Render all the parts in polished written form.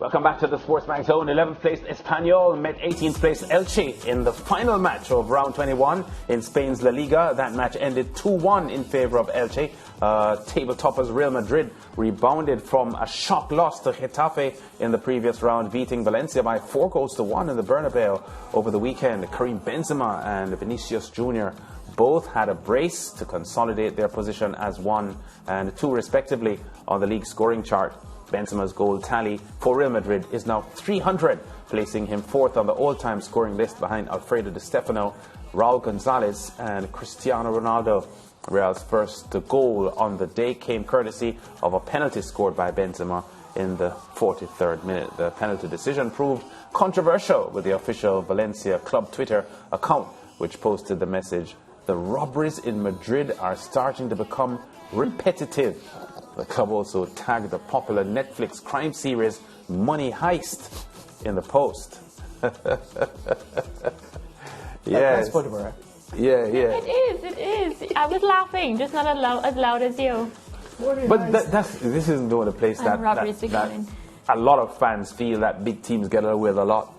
Welcome back to the SportsMax Zone. 11th place Espanyol met 18th place Elche in the final match of round 21 in Spain's La Liga. That match ended 2-1 in favour of Elche. Table toppers Real Madrid rebounded from a shock loss to Getafe in the previous round, beating Valencia by 4-1 in the Bernabeu over the weekend. Karim Benzema and Vincius Jr. both had a brace to consolidate their position as 1 and 2 respectively on the league scoring chart. Benzema's goal tally for Real Madrid is now 300, placing him 4th on the all-time scoring list behind Alfredo Di Stefano, Raul Gonzalez and Cristiano Ronaldo. Real's first goal on the day came courtesy of a penalty scored by Benzema in the 43rd minute. The penalty decision proved controversial, with the official Valencia club Twitter account, which posted the message, "The robberies in Madrid are starting to become repetitive." The club also tagged the popular Netflix crime series Money Heist in the post. Yes. That's funny, right? Yeah. It is. I was laughing, just not as loud as you. But this isn't the only place that a lot of fans feel that big teams get away with a lot.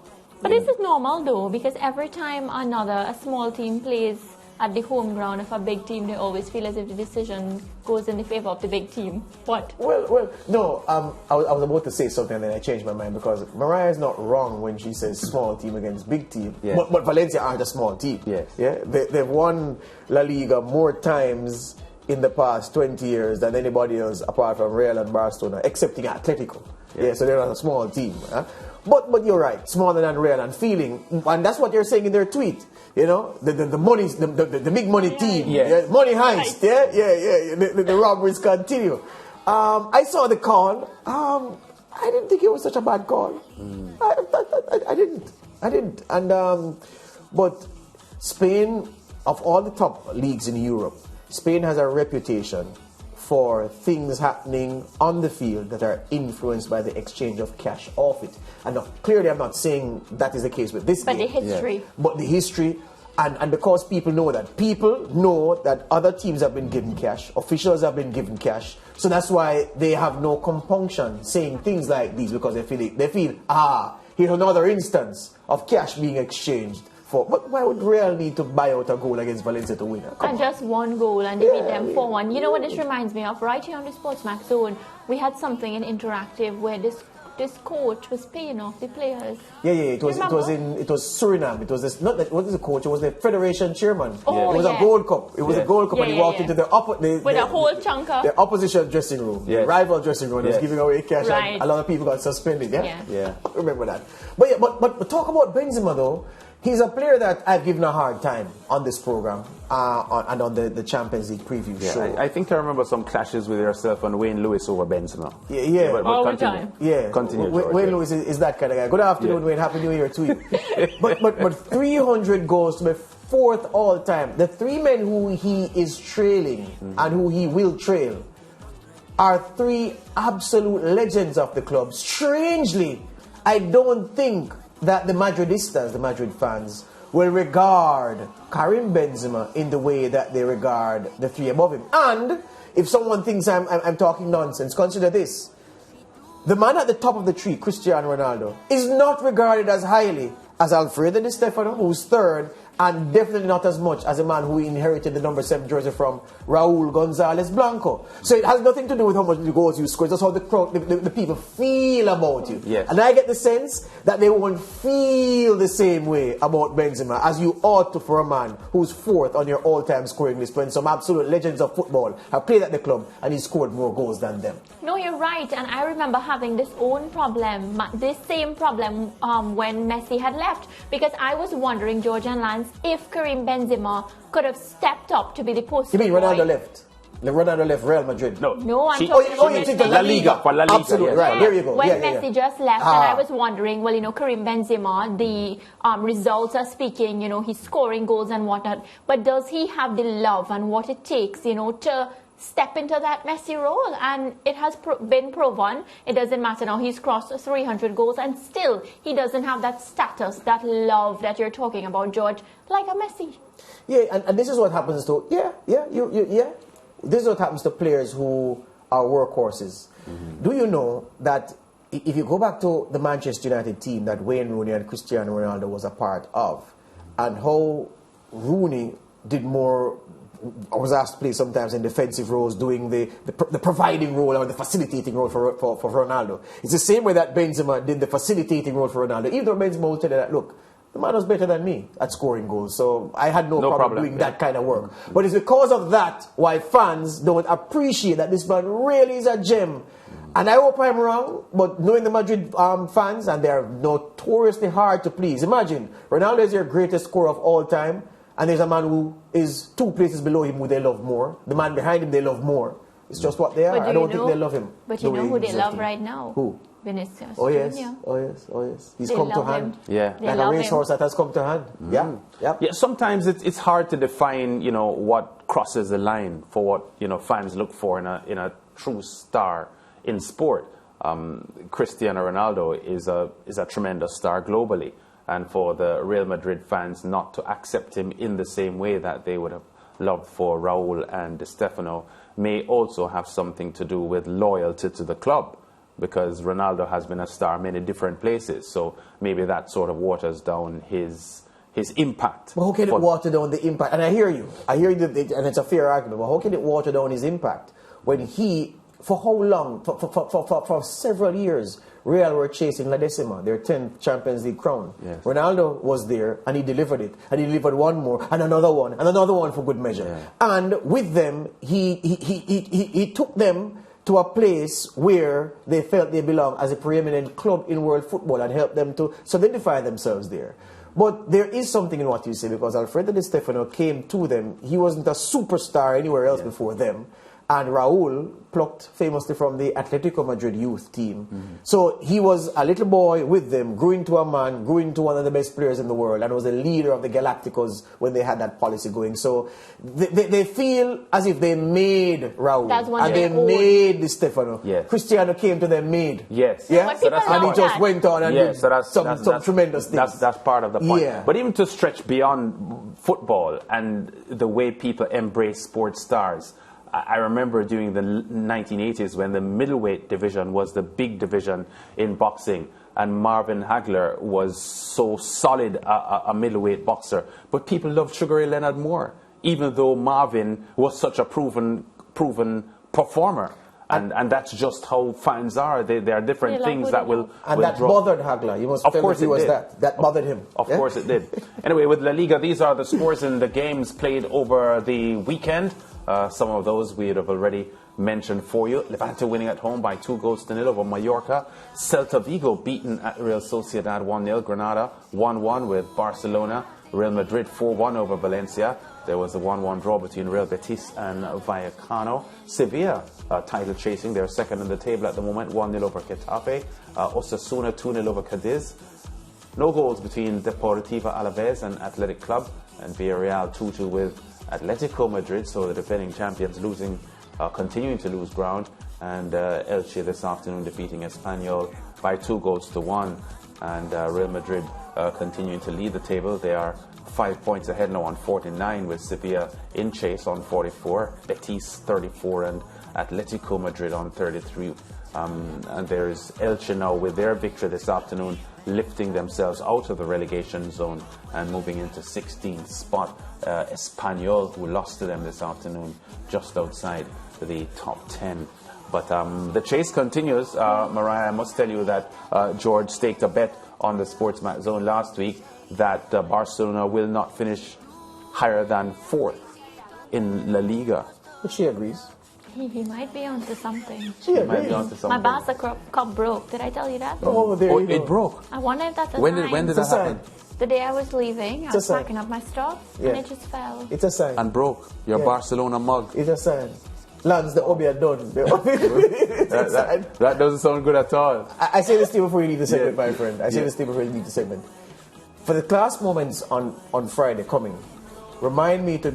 But this is normal though, because every time a small team plays at the home ground of a big team, they always feel as if the decision goes in the favor of the big team. What? Well, no. I was about to say something and then I changed my mind, because Mariah is not wrong when she says small team against big team. Yeah. But Valencia aren't a small team. Yes. Yeah. They've won La Liga more times in the past 20 years than anybody else apart from Real and Barcelona, excepting Atletico. Yeah. So they're not a small team. Huh? But you're right, smaller than Real and feeling, and that's what you're saying in their tweet. You know, the money, the big money team, yes. Money heist, yeah. The robberies continue. I saw the call. I didn't think it was such a bad call. I didn't. And but Spain, of all the top leagues in Europe, Spain has a reputation for things happening on the field that are influenced by the exchange of cash off it. And now, clearly I'm not saying that is the case with this game. But the history. Yeah. But the history, and because people know that other teams have been given cash, officials have been given cash, so that's why they have no compunction saying things like these, because they feel here's another instance of cash being exchanged. But why would Real need to buy out a goal against Valencia to win? And just one goal and they beat them 4-1. You know what this reminds me of? Right here on the SportsMax Zone, we had something in Interactive where this coach was paying off the players. Yeah. It was Suriname. It was what is the coach? It was the federation chairman. Oh, it was a Gold Cup. It was a Gold Cup, and he walked into the whole chunk of the opposition dressing room, the rival dressing room. He was giving away cash, and a lot of people got suspended. Yeah. Remember that. But talk about Benzema though. He's a player that I've given a hard time on this program and on the Champions League preview show. I think I remember some clashes with yourself and Wayne Lewis over Benzema. Yeah. All the time. Yeah. Continue. Wayne Lewis is that kind of guy. Good afternoon, Wayne. Happy New Year to you. but 300 goals to be 4th all time. The 3 men who he is trailing and who he will trail are 3 absolute legends of the club. Strangely, I don't think that the Madridistas, the Madrid fans, will regard Karim Benzema in the way that they regard the 3 above him. And if someone thinks I'm talking nonsense, consider this. The man at the top of the tree, Cristiano Ronaldo, is not regarded as highly as Alfredo Di Stefano, who's 3rd, and definitely not as much as a man who inherited the number 7 jersey from Raul Gonzalez Blanco. So it has nothing to do with how much goals you score. It's just how the crowd, the people feel about you. Yes. And I get the sense that they won't feel the same way about Benzema as you ought to for a man who's 4th on your all-time scoring list when some absolute legends of football have played at the club and he scored more goals than them. No, you're right. And I remember having this same problem when Messi had left, because I was wondering, George and Lance, if Karim Benzema could have stepped up to be the poster boy. You mean Ronaldo left? Ronaldo left Real Madrid? No, I'm talking you think La Liga. For La Liga. Absolutely, yes. right. There you go. When Messi just left, and I was wondering, Karim Benzema, the results are speaking, he's scoring goals and whatnot, but does he have the love and what it takes, to step into that Messi role? And it has been proven. It doesn't matter now, he's crossed 300 goals and still he doesn't have that status, that love that you're talking about, George, like a Messi. Yeah, and this is what happens to This is what happens to players who are workhorses. Do you know that if you go back to the Manchester United team that Wayne Rooney and Cristiano Ronaldo was a part of, and how Rooney did more, I was asked to play sometimes in defensive roles, doing the providing role or the facilitating role for Ronaldo. It's the same way that Benzema did the facilitating role for Ronaldo. Even though Benzema will tell you that, look, the man was better than me at scoring goals, so I had no problem doing that kind of work. But it's because of that why fans don't appreciate that this man really is a gem. And I hope I'm wrong, but knowing the Madrid fans, and they are notoriously hard to please. Imagine, Ronaldo is your greatest scorer of all time, and there's a man who is 2 places below him who they love more. The man behind him they love more. It's just what they are. I don't think they love him. But you know who they love right now? Who? Vincius. Oh yes, oh yes, oh yes. He's come to hand. Yeah. Like a racehorse that has come to hand. Yeah. Yep. Yeah, sometimes it's hard to define, what crosses the line for what, fans look for in a true star in sport. Cristiano Ronaldo is a tremendous star globally, and for the Real Madrid fans not to accept him in the same way that they would have loved for Raúl and Di Stefano may also have something to do with loyalty to the club, because Ronaldo has been a star in many different places, so maybe that sort of waters down his impact. But how can it water down the impact? And I hear you, and it's a fair argument, but how can it water down his impact when he, for how long, for several years, Real were chasing La Decima, their 10th Champions League crown. Yes. Ronaldo was there, and he delivered it. And he delivered one more, and another one for good measure. Yeah. And with them, he took them to a place where they felt they belong as a preeminent club in world football, and helped them to solidify themselves there. But there is something in what you say, because Alfredo Di Stefano came to them. He wasn't a superstar anywhere else before them. And Raúl plucked famously from the Atletico Madrid youth team. So he was a little boy with them, grew into a man, grew into one of the best players in the world, and was a leader of the Galacticos when they had that policy going. So they feel as if they made Raúl, and they made Di Stefano. Yes. Cristiano came to them made. Yes. Yeah? So and he just went on and did some tremendous things. That's part of the point. Yeah. But even to stretch beyond football and the way people embrace sports stars, I remember during the 1980s when the middleweight division was the big division in boxing, and Marvin Hagler was so solid a middleweight boxer. But people loved Sugar Ray Leonard more, even though Marvin was such a proven performer. And that's just how fans are. There are different things that will that draw. bothered Hagler. You must tell us it was that. That bothered him. Of course it did. Anyway, with La Liga, these are the scores in the games played over the weekend. Some of those we have already mentioned for you. Levante winning at home by 2-0 over Mallorca. Celta Vigo beaten at Real Sociedad 1-0. Granada 1-1 with Barcelona. Real Madrid 4-1 over Valencia. There was a 1-1 draw between Real Betis and Vallecano. Sevilla title chasing. They're second in the table at the moment. 1-0 over Getafe. Osasuna 2-0 over Cadiz. No goals between Deportiva Alaves and Athletic Club. And Villarreal 2-2 with Atletico Madrid. So the defending champions continuing to lose ground. And Elche this afternoon defeating Espanyol by 2-1. And Real Madrid continuing to lead the table. They are 5 points ahead now on 49, with Sevilla in chase on 44, Betis 34, and Atletico Madrid on 33. And there's Elche now with their victory this afternoon, lifting themselves out of the relegation zone and moving into 16th spot. Espanyol, who lost to them this afternoon, just outside the top 10. But the chase continues. Mariah, I must tell you that George staked a bet on the SportsMax Zone last week that Barcelona will not finish higher than 4th in La Liga. But she agrees. He might be onto something. She agrees. My Barca cup broke. Did I tell you that? Oh, there you go. It broke. I wonder if that's a When sign. did that happen? The day I was leaving, I was packing up my stuff, and it just fell. It's a sign. And broke. Your Barcelona mug. It's a sign. Lance, the Obi are done. That doesn't sound good at all. I say this to you before you leave the segment, my friend. I say this to you before you leave the segment. For the class moments on Friday coming, remind me to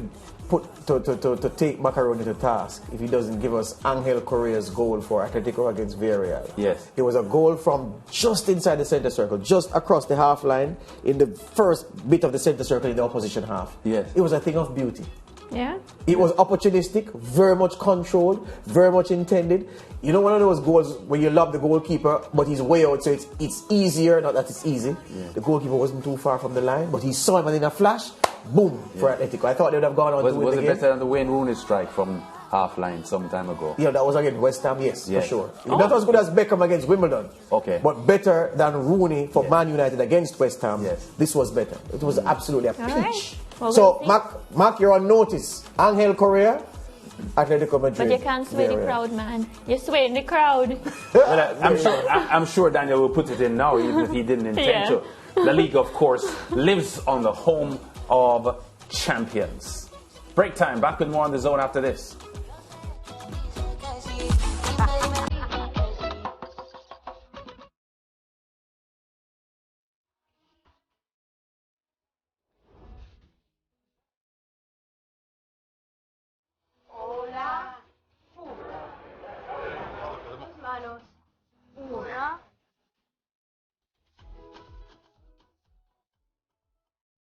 take Macaroni to task if he doesn't give us Angel Correa's goal for Atletico against Villarreal. Yes. It was a goal from just inside the center circle, just across the half line, in the first bit of the center circle in the opposition half. Yes. It was a thing of beauty. Yeah. It was opportunistic, very much controlled, very much intended. You know, one of those goals where you love the goalkeeper, but he's way out, so it's easier, not that it's easy. Yeah. The goalkeeper wasn't too far from the line, but he saw him and in a flash, boom, for Atletico. I thought they would have gone on to win the game. Was it better than the Wayne Rooney strike from half line some time ago? Yeah, that was against West Ham, yes, for sure. Not as good as Beckham against Wimbledon. Okay. But better than Rooney for Man United against West Ham. Yes. This was better. It was absolutely a peach. Right. Well, so, Mark, you're on notice. Angel Correa, Atletico Madrid. But you can't sway the crowd, man. You're swaying the crowd. Well, I'm sure Daniel will put it in now, even if he didn't intend to. The league, of course, lives on the home of champions. Break time. Back with more on the zone after this.